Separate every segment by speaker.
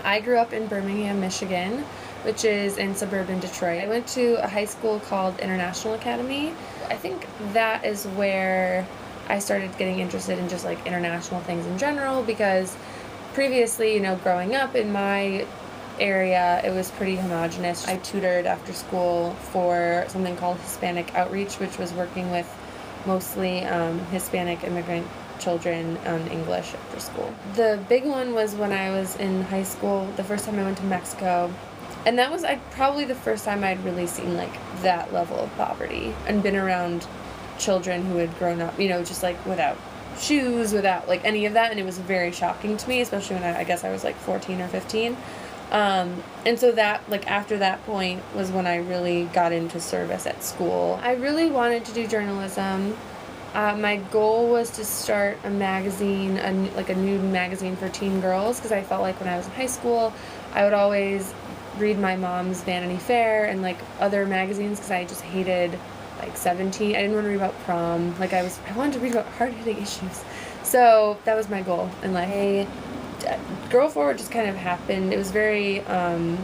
Speaker 1: I grew up in Birmingham, Michigan, which is in suburban Detroit. I went to a high school called International Academy. I think that is where I started getting interested in just like international things in general, because previously, growing up in my area, it was pretty homogenous. I tutored after school for something called Hispanic Outreach, which was working with mostly Hispanic immigrant children on English after school. The big one was when I was in high school, the first time I went to Mexico. And that was probably the first time I'd really seen like that level of poverty and been around children who had grown up, just like without shoes, without like any of that. And it was very shocking to me, especially when I guess I was like 14 or 15. And so that, like, after that point was when I really got into service at school. I really wanted to do journalism. My goal was to start a magazine, like a nude magazine for teen girls, because I felt like when I was in high school, I would always read my mom's Vanity Fair and like other magazines, because I just hated like 17. I didn't want to read about prom. Like I wanted to read about hard-hitting issues. So that was my goal. And like, Girl Forward just kind of happened. It was very, I don't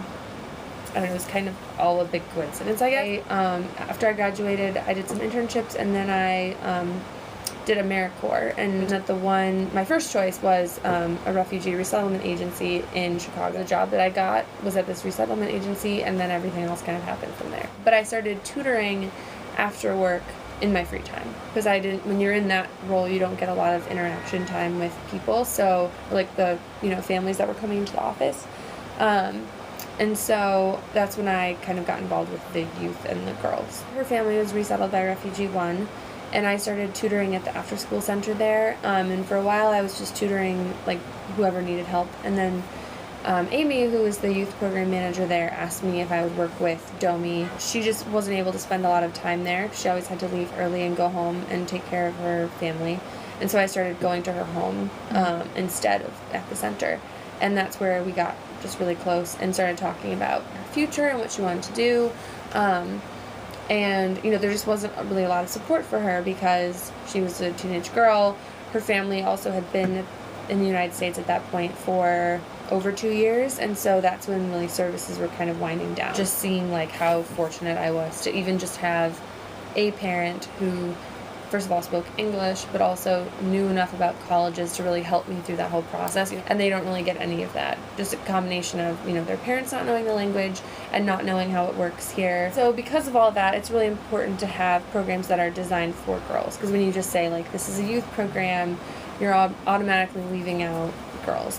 Speaker 1: know, it was kind of all a big coincidence, I guess. After I graduated, I did some internships, and then I did AmeriCorps. And my first choice was a refugee resettlement agency in Chicago. The job that I got was at this resettlement agency, and then everything else kind of happened from there. But I started tutoring after work in my free time, because when you're in that role, you don't get a lot of interaction time with people, so like the families that were coming into the office, and so that's when I kind of got involved with the youth and the girls. Her family was resettled by Refugee One, and I started tutoring at the after school center there, and for a while I was just tutoring like whoever needed help, and then Amy, who was the youth program manager there, asked me if I would work with Domi. She just wasn't able to spend a lot of time there. She always had to leave early and go home and take care of her family. And so I started going to her home instead of at the center. And that's where we got just really close and started talking about her future and what she wanted to do. And there just wasn't really a lot of support for her because she was a teenage girl. Her family also had been in the United States at that point for over 2 years, and so that's when really services were kind of winding down. Just seeing like how fortunate I was to even just have a parent who first of all spoke English, but also knew enough about colleges to really help me through that whole process. And they don't really get any of that. Just a combination of, their parents not knowing the language and not knowing how it works here. So because of all that, it's really important to have programs that are designed for girls, because when you just say like, this is a youth program, you're automatically leaving out girls.